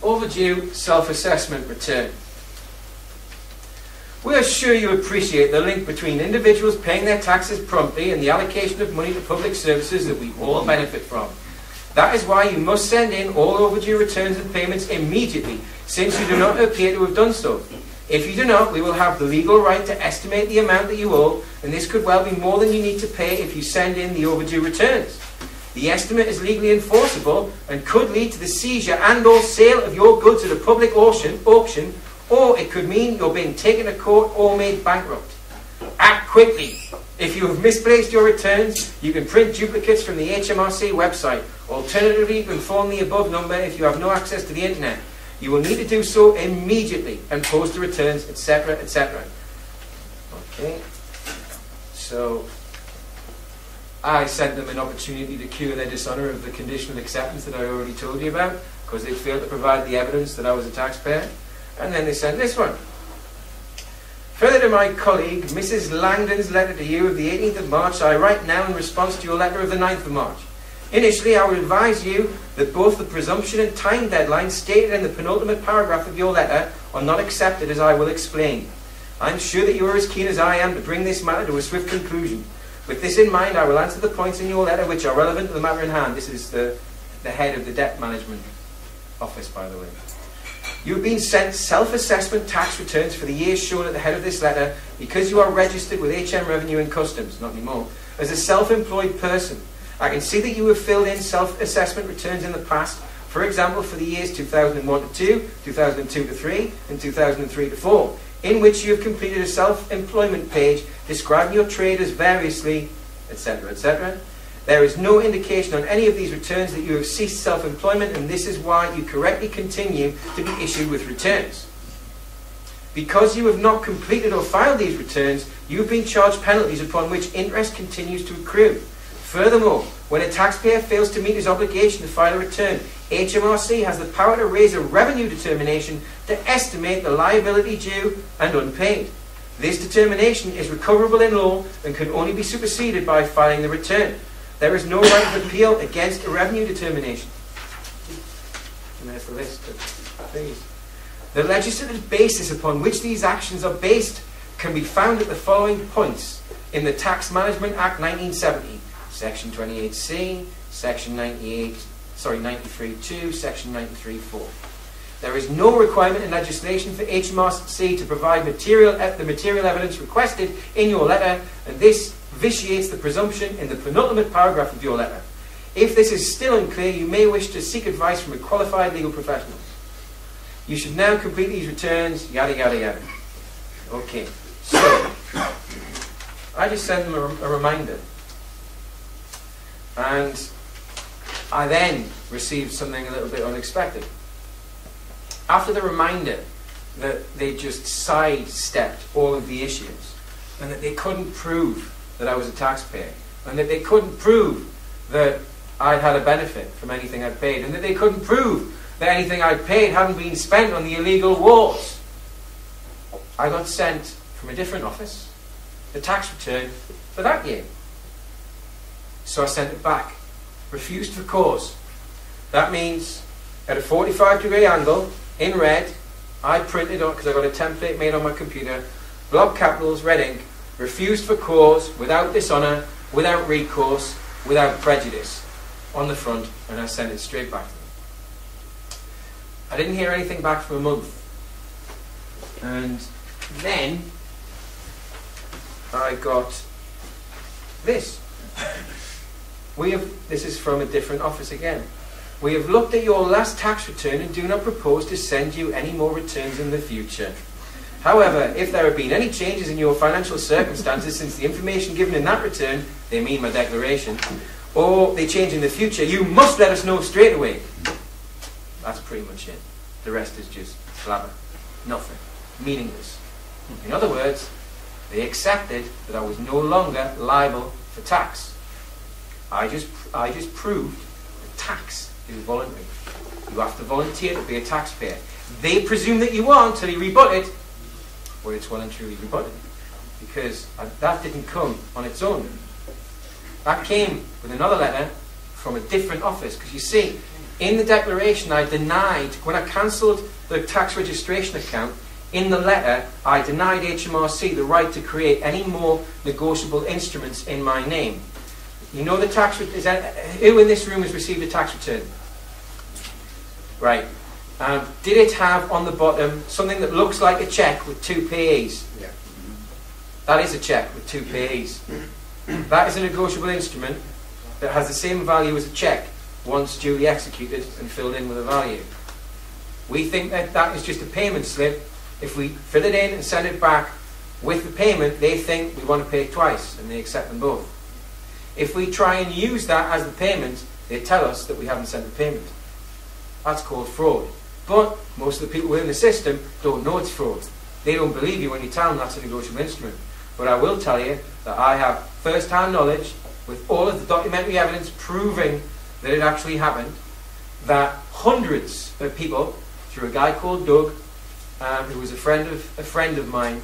Overdue self-assessment return. We are sure you appreciate the link between individuals paying their taxes promptly and the allocation of money to public services that we all benefit from. That is why you must send in all overdue returns and payments immediately, since you do not appear to have done so. If you do not, we will have the legal right to estimate the amount that you owe, and this could well be more than you need to pay if you send in the overdue returns. The estimate is legally enforceable and could lead to the seizure and or sale of your goods at a public auction, or it could mean you're being taken to court or made bankrupt. Act quickly. If you have misplaced your returns, you can print duplicates from the HMRC website. Alternatively, you can phone the above number if you have no access to the internet. You will need to do so immediately and post the returns, etc., etc. Okay. So, I sent them an opportunity to cure their dishonour of the conditional acceptance that I already told you about, because they failed to provide the evidence that I was a taxpayer. And then they sent this one. Further to my colleague, Mrs. Langdon's letter to you of the 18th of March, I write now in response to your letter of the 9th of March. Initially, I would advise you that both the presumption and time deadlines stated in the penultimate paragraph of your letter are not accepted, as I will explain. I am sure that you are as keen as I am to bring this matter to a swift conclusion. With this in mind, I will answer the points in your letter which are relevant to the matter in hand. This is the head of the Debt Management Office, by the way. You have been sent self-assessment tax returns for the years shown at the head of this letter because you are registered with HM Revenue and Customs, not anymore, as a self-employed person. I can see that you have filled in self-assessment returns in the past, for example for the years 2001 to 2, 2002 to 3, and 2003 to 4, in which you have completed a self-employment page describing your trade as variously, etc., etc. There is no indication on any of these returns that you have ceased self-employment, and this is why you correctly continue to be issued with returns. Because you have not completed or filed these returns, you have been charged penalties upon which interest continues to accrue. Furthermore, when a taxpayer fails to meet his obligation to file a return, HMRC has the power to raise a revenue determination to estimate the liability due and unpaid. This determination is recoverable in law and can only be superseded by filing the return. There is no right of appeal against a revenue determination. And there's the list of things. The legislative basis upon which these actions are based can be found at the following points in the Tax Management Act 1970, Section 28C, Section 93.2, Section 93.4. There is no requirement in legislation for HMRC to provide the material evidence requested in your letter, and this vitiates the presumption in the penultimate paragraph of your letter. If this is still unclear, you may wish to seek advice from a qualified legal professional. You should now complete these returns, yada yada yada. Okay, so I just sent them a reminder, and I then received something a little bit unexpected. After the reminder that they just sidestepped all of the issues, and that they couldn't prove that I was a taxpayer, and that they couldn't prove that I'd had a benefit from anything I'd paid, and that they couldn't prove that anything I'd paid hadn't been spent on the illegal wars, I got sent from a different office the tax return for that year. So I sent it back. Refused for cause. That means at a 45-degree angle, in red, I printed on, because I got a template made on my computer, block capitals, red ink, refused for cause, without dishonour, without recourse, without prejudice, on the front, and I sent it straight back to them. I didn't hear anything back for a month. And then I got this. This is from a different office again. We have looked at your last tax return and do not propose to send you any more returns in the future. However, if there have been any changes in your financial circumstances since the information given in that return, they mean my declaration, or they change in the future, you must let us know straight away. That's pretty much it. The rest is just blabber. Nothing. Meaningless. In other words, they accepted that I was no longer liable for tax. I just proved that tax is voluntary. You have to volunteer to be a taxpayer. They presume that you are until you rebut it, or it's well and truly rebutted. Because that didn't come on its own. That came with another letter from a different office. Because you see, In the declaration, I denied, when I cancelled the tax registration account, in the letter, I denied HMRC the right to create any more negotiable instruments in my name. You know the tax return? Who in this room has received a tax return? Right. Did it have on the bottom something that looks like a cheque with 2 payees? Yeah. That is a cheque with 2 payees. That is a negotiable instrument that has the same value as a cheque once duly executed and filled in with a value. We think that that is just a payment slip. If we fill it in and send it back with the payment, they think we want to pay twice, and they accept them both. If we try and use that as the payment, they tell us that we haven't sent the payment. That's called fraud. But most of the people within the system don't know it's fraud. They don't believe you when you tell them that's a negotiable instrument. But I will tell you that I have first-hand knowledge, with all of the documentary evidence proving that it actually happened, that hundreds of people, through a guy called Doug, who was a friend of mine,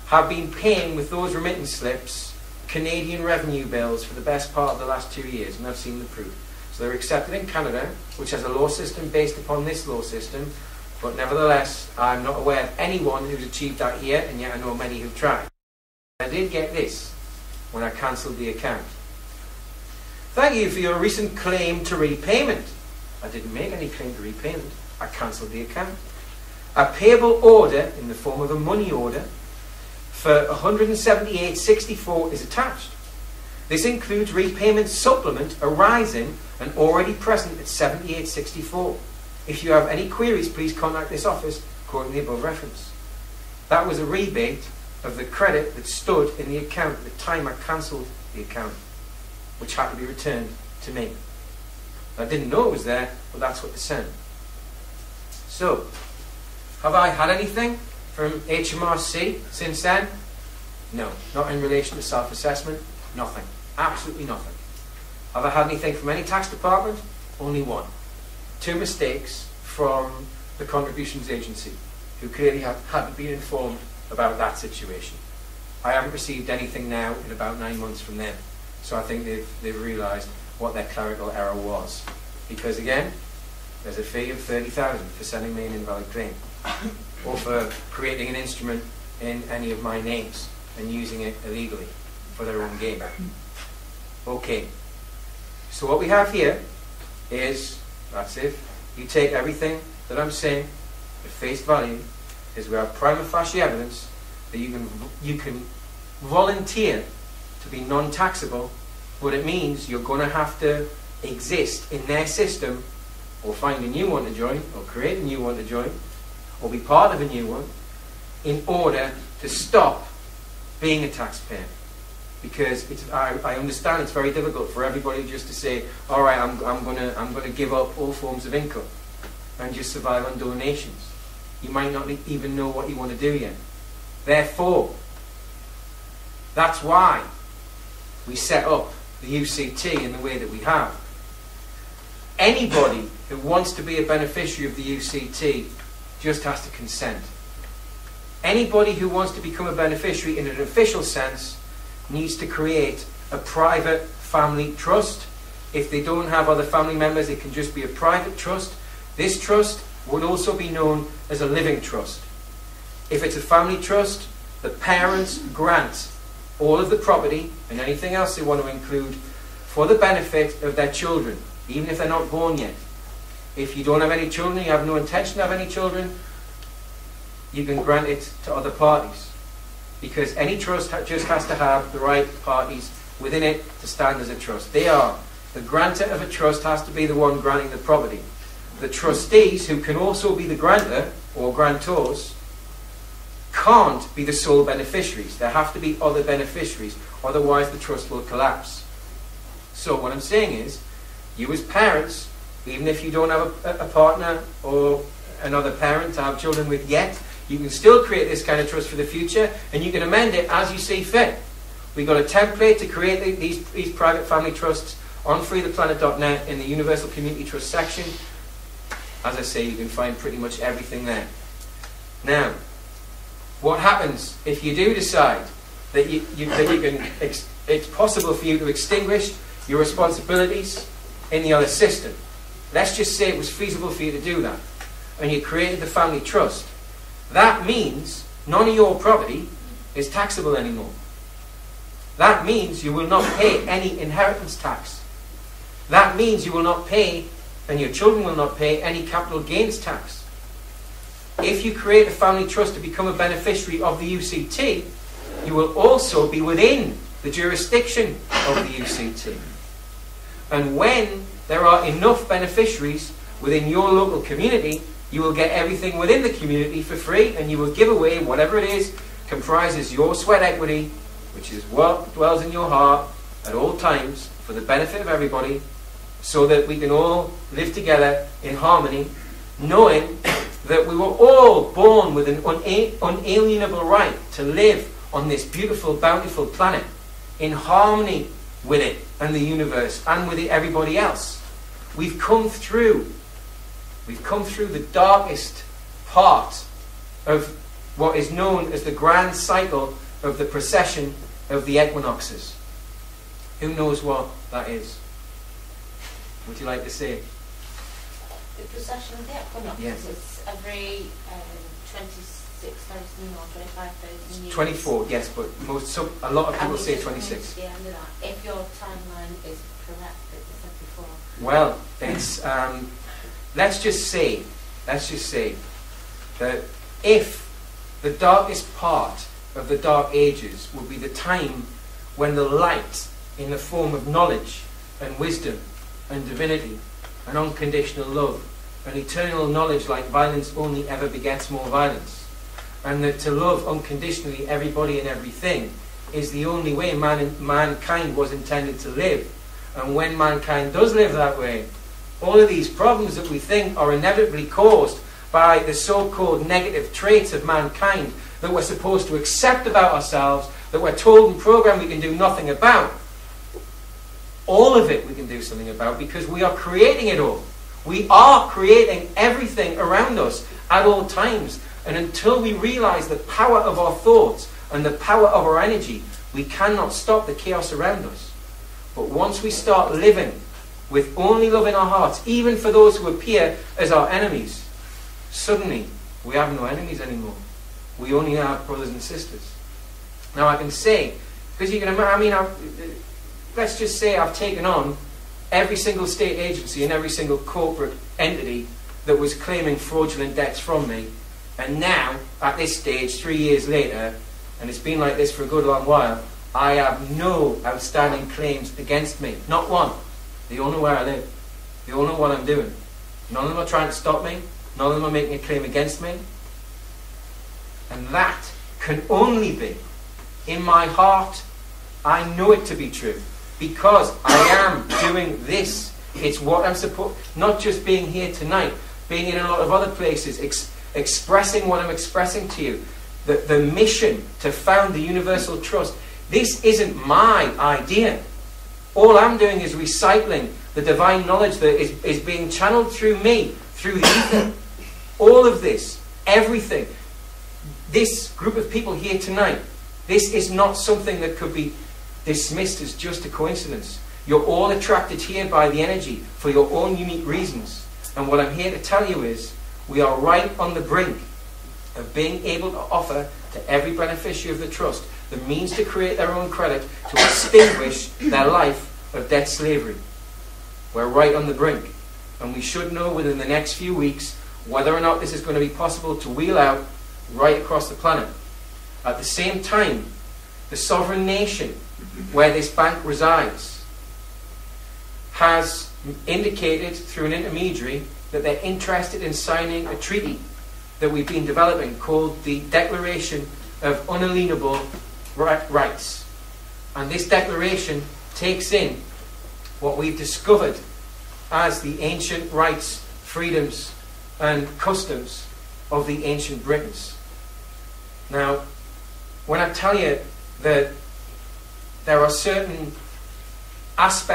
have been paying with those remittance slips Canadian revenue bills for the best part of the last 2 years, and I've seen the proof. So they're accepted in Canada, which has a law system based upon this law system, but nevertheless, I'm not aware of anyone who's achieved that here, and yet I know many who've tried. I did get this when I cancelled the account. Thank you for your recent claim to repayment. I didn't make any claim to repayment. I cancelled the account. A payable order in the form of a money order for $178.64 is attached. This includes repayment supplement arising and already present at $78.64. If you have any queries, please contact this office according to the above reference. That was a rebate of the credit that stood in the account at the time I cancelled the account, which had to be returned to me. I didn't know it was there, but that's what they said. So, have I had anything from HMRC since then? No. Not in relation to self-assessment? Nothing. Absolutely nothing. Have I had anything from any tax department? Only one. 2 mistakes from the contributions agency, who clearly hadn't been informed about that situation. I haven't received anything now in about 9 months from them. So I think they've realised what their clerical error was. Because again, there's a fee of $30,000 for sending me an invalid claim, or for creating an instrument in any of my names and using it illegally for their own gain. Okay, so what we have here is, that's it, you take everything that I'm saying at face value, is we have prima facie evidence that you can volunteer to be non-taxable, but it means you're going to have to exist in their system, or find a new one to join, or create a new one to join, or be part of a new one, in order to stop being a taxpayer. Because I understand it's very difficult for everybody just to say, all right, I'm going to give up all forms of income and just survive on donations. You might not even know what you want to do yet. Therefore, that's why we set up the UCT in the way that we have. Anybody who wants to be a beneficiary of the UCT just has to consent. Anybody who wants to become a beneficiary in an official sense needs to create a private family trust. If they don't have other family members, it can just be a private trust. This trust would also be known as a living trust. If it's a family trust, the parents grant all of the property and anything else they want to include for the benefit of their children, even if they're not born yet. If you don't have any children, you have no intention of any children, you can grant it to other parties. Because any trust just has to have the right parties within it to stand as a trust. They are. The grantor of a trust has to be the one granting the property. The trustees, who can also be the grantor or grantors, can't be the sole beneficiaries. There have to be other beneficiaries, otherwise the trust will collapse. So what I'm saying is, you as parents, even if you don't have a partner or another parent to have children with yet, you can still create this kind of trust for the future, and you can amend it as you see fit. We've got a template to create these private family trusts on freetheplanet.net in the Universal Community Trust section. As I say, you can find pretty much everything there. Now, what happens if you do decide that it's possible for you to extinguish your responsibilities in the other system? let's just say it was feasible for you to do that, and you created the family trust, that means none of your property is taxable anymore. That means you will not pay any inheritance tax. That means you will not pay, and your children will not pay, any capital gains tax. If you create a family trust to become a beneficiary of the UCT, you will also be within the jurisdiction of the UCT. And when there are enough beneficiaries within your local community, you will get everything within the community for free, and you will give away whatever it is comprises your sweat equity, which is what dwells in your heart at all times for the benefit of everybody, so that we can all live together in harmony, knowing that we were all born with an unalienable right to live on this beautiful, bountiful planet in harmony with it and the universe and with everybody else. We've come through the darkest part of what is known as the grand cycle of the precession of the equinoxes. Who knows what that is? Would you like to say? The precession of the equinoxes, yes. Is every 26,000 or 25,000 years. 24, yes, but a lot of people say 26. The end of that. If your timeline is correct, that you said before. Well, it's let's just say that if the darkest part of the Dark Ages would be the time when the light in the form of knowledge and wisdom and divinity and unconditional love and eternal knowledge like violence only ever begets more violence, and that to love unconditionally everybody and everything is the only way mankind was intended to live. And when mankind does live that way, all of these problems that we think are inevitably caused by the so-called negative traits of mankind that we're supposed to accept about ourselves, that we're told and programmed we can do nothing about, all of it we can do something about, because we are creating it all. We are creating everything around us at all times. And until we realize the power of our thoughts and the power of our energy, we cannot stop the chaos around us. But once we start living with only love in our hearts, even for those who appear as our enemies, suddenly we have no enemies anymore. We only have brothers and sisters. Now I can say, because you can imagine, let's just say I've taken on every single state agency and every single corporate entity that was claiming fraudulent debts from me, and now, at this stage, 3 years later, and it's been like this for a good long while, I have no outstanding claims against me. Not one. They all know where I live. They all know what I'm doing. None of them are trying to stop me. None of them are making a claim against me. And that can only be in my heart. I know it to be true because I am doing this. It's what I'm supposed, not just being here tonight, being in a lot of other places, expressing what I'm expressing to you. The mission to found the Universal Trust. This isn't my idea. All I'm doing is recycling the divine knowledge that is being channeled through me, through the ether. All of this, everything, this group of people here tonight, this is not something that could be dismissed as just a coincidence. You're all attracted here by the energy for your own unique reasons. And what I'm here to tell you is, we are right on the brink of being able to offer to every beneficiary of the trust the means to create their own credit to extinguish their life of debt slavery. We're right on the brink. And we should know within the next few weeks whether or not this is going to be possible to wheel out right across the planet. At the same time, the sovereign nation where this bank resides has indicated through an intermediary that they're interested in signing a treaty that we've been developing called the Declaration of Unalienable Rights. And this declaration takes in what we've discovered as the ancient rights, freedoms and customs of the ancient Britons. Now, when I tell you that there are certain aspects